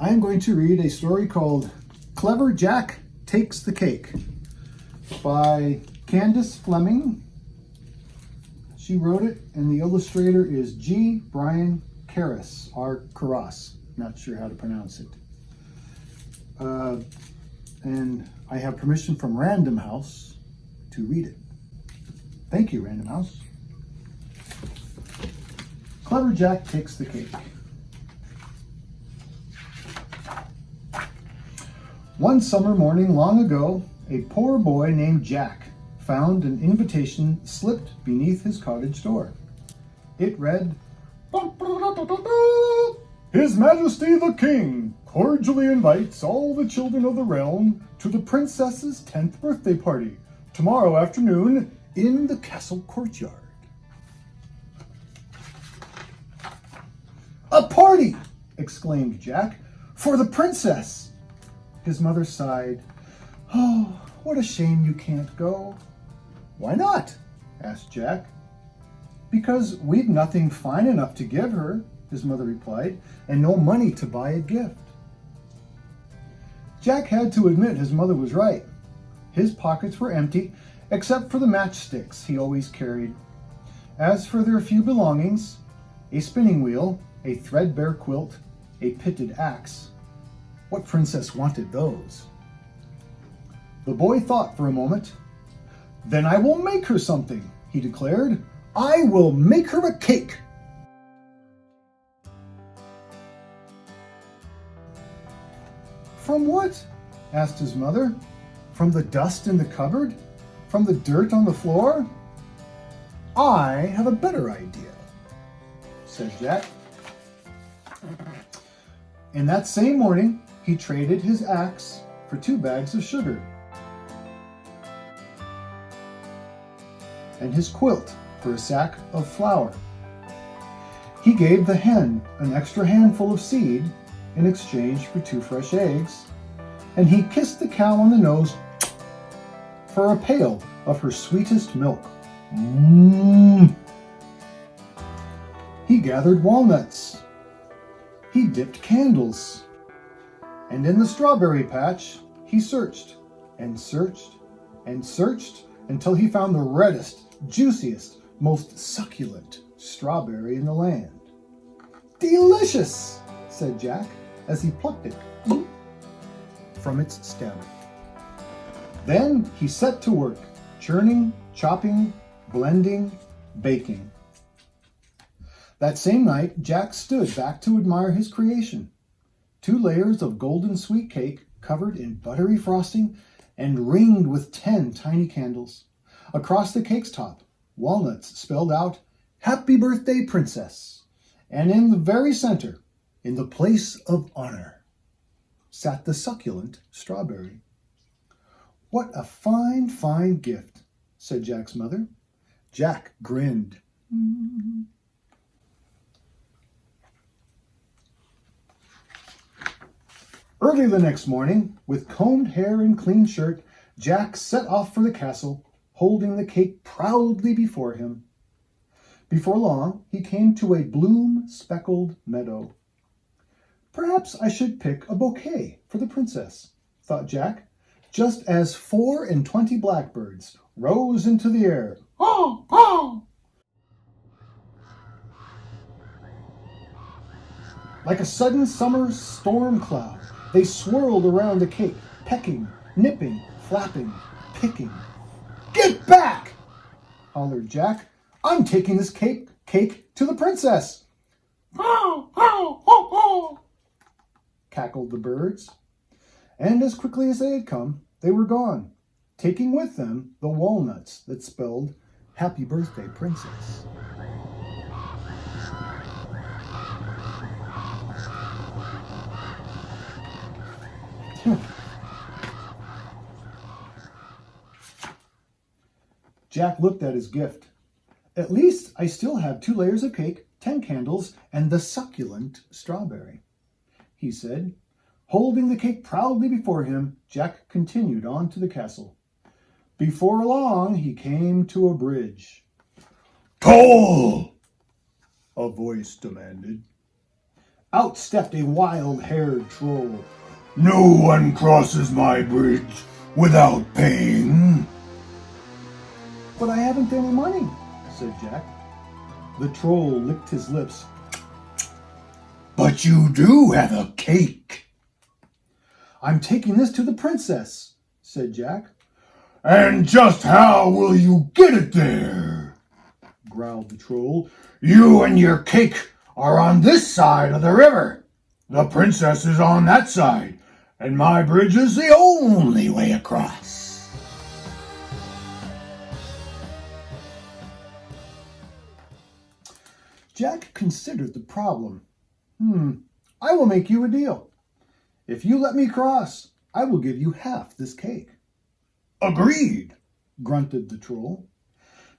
I am going to read a story called Clever Jack Takes the Cake by Candice Flemming. She wrote it, and the illustrator is G. Brian Karras, or Karras. Not sure how to pronounce it. And I have permission from Random House to read it. Thank you, Random House. Clever Jack Takes the Cake. One summer morning long ago, a poor boy named Jack found an invitation slipped beneath his cottage door. It read, "His Majesty the King cordially invites all the children of the realm to the princess's 10th birthday party tomorrow afternoon in the castle courtyard." "A party!" exclaimed Jack. "For the princess!" His mother sighed. "Oh, what a shame you can't go." "Why not?" asked Jack. "Because we've nothing fine enough to give her," his mother replied, "and no money to buy a gift." Jack had to admit his mother was right. His pockets were empty, except for the matchsticks he always carried. As for their few belongings, a spinning wheel, a threadbare quilt, a pitted axe, what princess wanted those? The boy thought for a moment. "Then I will make her something," he declared. "I will make her a cake." "From what?" asked his mother. "From the dust in the cupboard? From the dirt on the floor?" "I have a better idea," said Jack. And that same morning, he traded his axe for 2 bags of sugar and his quilt for a sack of flour. He gave the hen an extra handful of seed in exchange for 2 fresh eggs, and he kissed the cow on the nose for a pail of her sweetest milk. He gathered walnuts. He dipped candles. And in the strawberry patch, he searched and searched and searched until he found the reddest, juiciest, most succulent strawberry in the land. "Delicious," said Jack as he plucked it from its stem. Then he set to work, churning, chopping, blending, baking. That same night, Jack stood back to admire his creation. 2 layers of golden sweet cake covered in buttery frosting and ringed with 10 tiny candles. Across the cake's top, walnuts spelled out, "Happy Birthday, Princess." And in the very center, in the place of honor, sat the succulent strawberry. "What a fine, fine gift," said Jack's mother. Jack grinned. Early the next morning, with combed hair and clean shirt, Jack set off for the castle, holding the cake proudly before him. Before long, he came to a bloom-speckled meadow. "Perhaps I should pick a bouquet for the princess," thought Jack, just as 24 blackbirds rose into the air. "Haw, haw!" Like a sudden summer storm cloud, they swirled around the cake, pecking, nipping, flapping, picking. "Get back!" hollered Jack. "I'm taking this cake to the princess." "How, how, ho, ho!" cackled the birds. And as quickly as they had come, they were gone, taking with them the walnuts that spelled "Happy Birthday, Princess." Jack looked at his gift. "At least I still have 2 layers of cake, 10 candles, and the succulent strawberry," he said. Holding the cake proudly before him, Jack continued on to the castle. Before long, he came to a bridge. "Toll!" a voice demanded. Out stepped a wild-haired troll. No one crosses my bridge without paying. But I haven't any money, said Jack. The troll licked his lips. But you do have a cake. I'm taking this to the princess, said Jack. And just how will you get it there? Growled the troll. You and your cake are on this side of the river. The princess is on that side, and my bridge is the only way across. Jack considered the problem. I will make you a deal. If you let me cross, I will give you half this cake. Agreed, grunted the troll.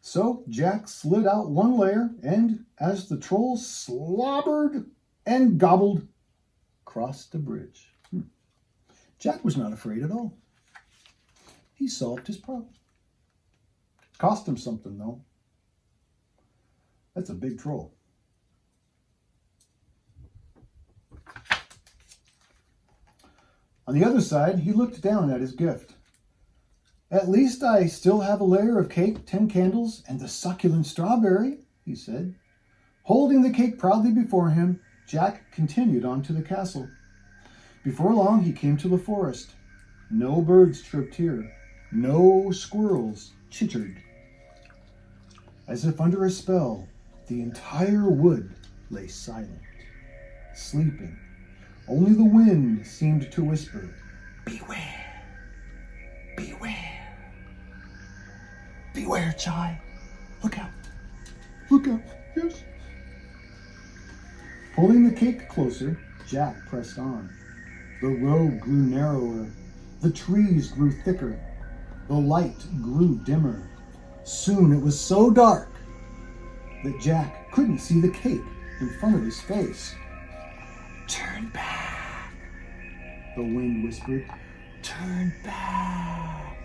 So Jack slid out one layer and, as the troll slobbered and gobbled, crossed the bridge. Jack was not afraid at all. He solved his problem. Cost him something, though. That's a big troll. On the other side, he looked down at his gift. At least I still have a layer of cake, 10 candles, and the succulent strawberry, he said. Holding the cake proudly before him, Jack continued on to the castle. Before long, he came to the forest. No birds chirped here. No squirrels chittered. As if under a spell, the entire wood lay silent, sleeping. Only the wind seemed to whisper, "Beware, beware, beware, child. Look out, look out, yes." Pulling the cake closer, Jack pressed on. The road grew narrower, the trees grew thicker, the light grew dimmer. Soon it was so dark that Jack couldn't see the cake in front of his face. "Turn back," the wind whispered. "Turn back."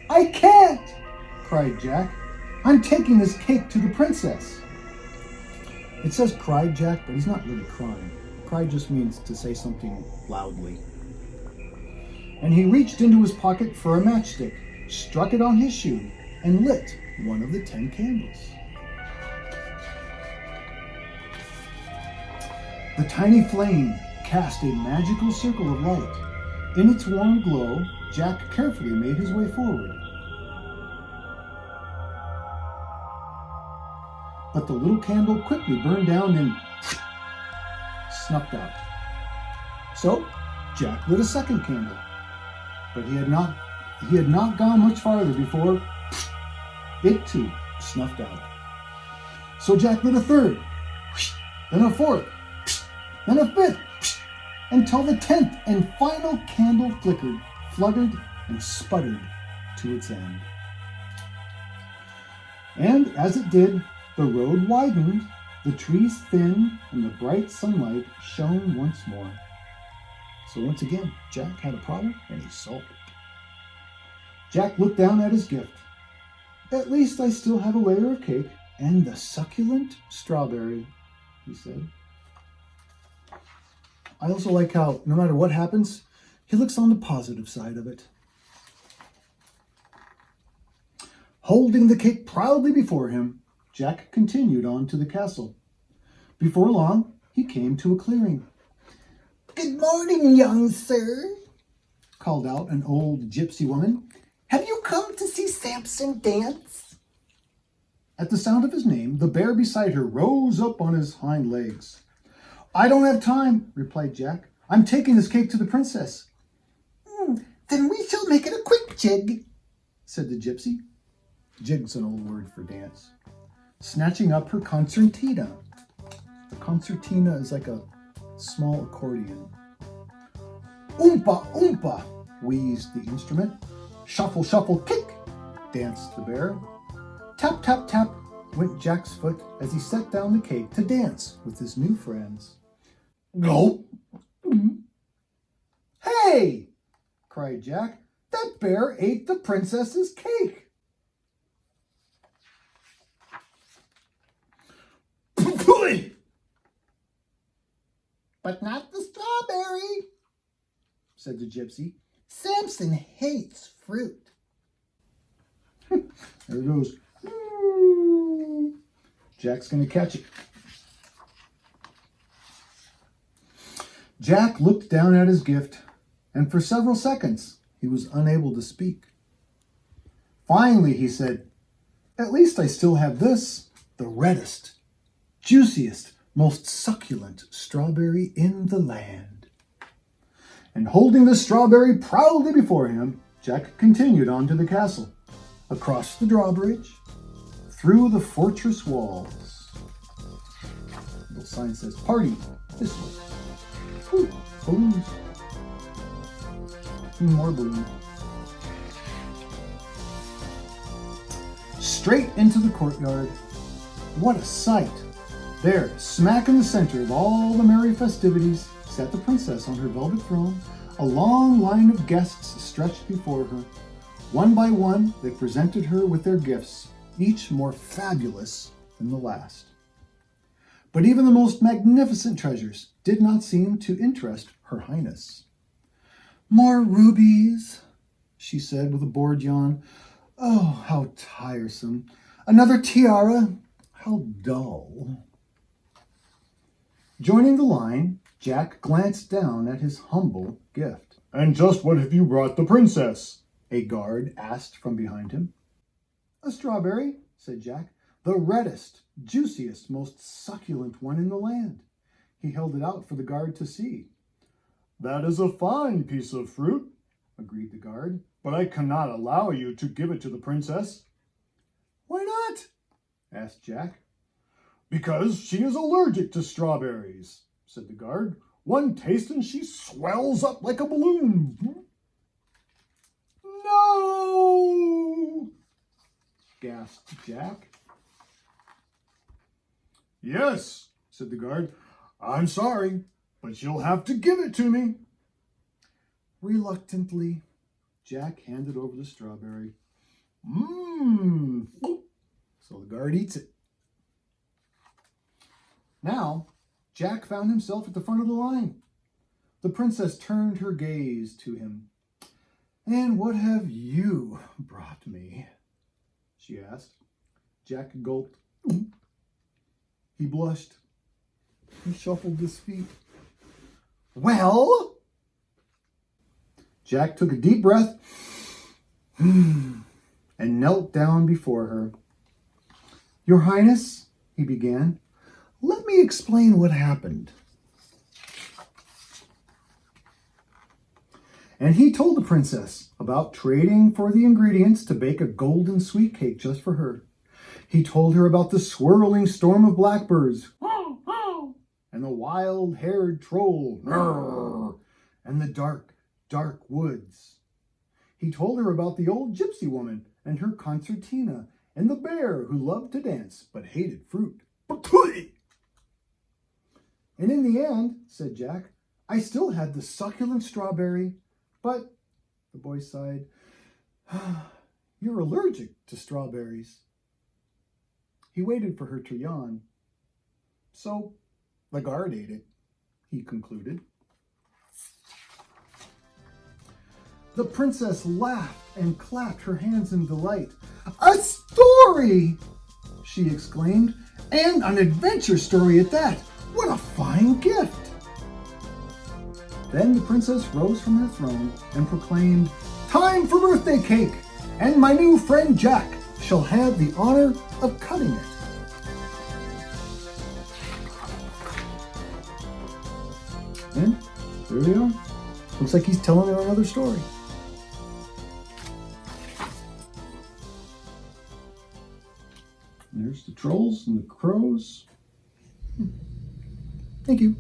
"I can't!" cried Jack. "I'm taking this cake to the princess." It says cried Jack, but he's not really crying. Cry just means to say something loudly. And he reached into his pocket for a matchstick, struck it on his shoe, and lit one of the 10 candles. The tiny flame cast a magical circle of light. In its warm glow, Jack carefully made his way forward. But the little candle quickly burned down and snuffed out. So Jack lit a second candle, but he had not gone much farther before it too snuffed out. So Jack lit a third, then a fourth, then a fifth, until the 10th and final candle flickered, fluttered, and sputtered to its end. And as it did, the road widened, the trees thinned, and the bright sunlight shone once more. So once again, Jack had a problem, and he solved it. Jack looked down at his gift. "At least I still have a layer of cake and the succulent strawberry," he said. I also like how, no matter what happens, he looks on the positive side of it. Holding the cake proudly before him, Jack continued on to the castle. Before long, he came to a clearing. "Good morning, young sir," called out an old gypsy woman. "Have you come to see Samson dance?" At the sound of his name, the bear beside her rose up on his hind legs. "I don't have time," replied Jack. "I'm taking this cake to the princess." "Then we shall make it a quick jig," said the gypsy. Jig's an old word for dance. Snatching up her concertina. The concertina is like a small accordion. "Oompa, oompa," wheezed the instrument. "Shuffle, shuffle, kick," danced the bear. Tap, tap, tap went Jack's foot as he set down the cake to dance with his new friends. "Gulp!" "Hey!" cried Jack. "That bear ate the princess's cake." But not the strawberry, said the gypsy. Samson hates fruit. There it goes. Jack's going to catch it. Jack looked down at his gift, and for several seconds he was unable to speak. Finally, he said, "At least I still have this, the reddest, juiciest, most succulent strawberry in the land." And holding the strawberry proudly before him, Jack continued on to the castle, across the drawbridge, through the fortress walls. The little sign says, "Party this way." Whew, balloons. More balloons. Straight into the courtyard. What a sight! There, smack in the center of all the merry festivities, sat the princess on her velvet throne. A long line of guests stretched before her. One by one, they presented her with their gifts, each more fabulous than the last. But even the most magnificent treasures did not seem to interest Her Highness. "More rubies," she said with a bored yawn. "Oh, how tiresome. Another tiara. How dull." Joining the line, Jack glanced down at his humble gift. "And just what have you brought the princess?" a guard asked from behind him. "A strawberry," said Jack. "The reddest, juiciest, most succulent one in the land." He held it out for the guard to see. "That is a fine piece of fruit," agreed the guard, "but I cannot allow you to give it to the princess." "Why not?" asked Jack. "Because she is allergic to strawberries," said the guard. "One taste and she swells up like a balloon." "No!" gasped Jack. "Yes," said the guard. "I'm sorry, but you'll have to give it to me." Reluctantly, Jack handed over the strawberry. Mmm. So the guard eats it. Now, Jack found himself at the front of the line. The princess turned her gaze to him. "And what have you brought me?" she asked. Jack gulped. He blushed. He shuffled his feet. "Well?" Jack took a deep breath and knelt down before her. "Your Highness," he began, "let me explain what happened." And he told the princess about trading for the ingredients to bake a golden sweet cake just for her. He told her about the swirling storm of blackbirds and the wild-haired troll and the dark, dark woods. He told her about the old gypsy woman and her concertina and the bear who loved to dance but hated fruit. "And in the end," said Jack, "I still had the succulent strawberry, but," the boy sighed, "you're allergic to strawberries." He waited for her to yawn. "So the guard ate it," he concluded. The princess laughed and clapped her hands in delight. "A story!" she exclaimed. "And an adventure story at that! What a fine gift!" Then the princess rose from her throne and proclaimed, "Time for birthday cake, and my new friend Jack shall have the honor of cutting it." And there we are. Looks like he's telling her another story. There's the trolls and the crows. Thank you.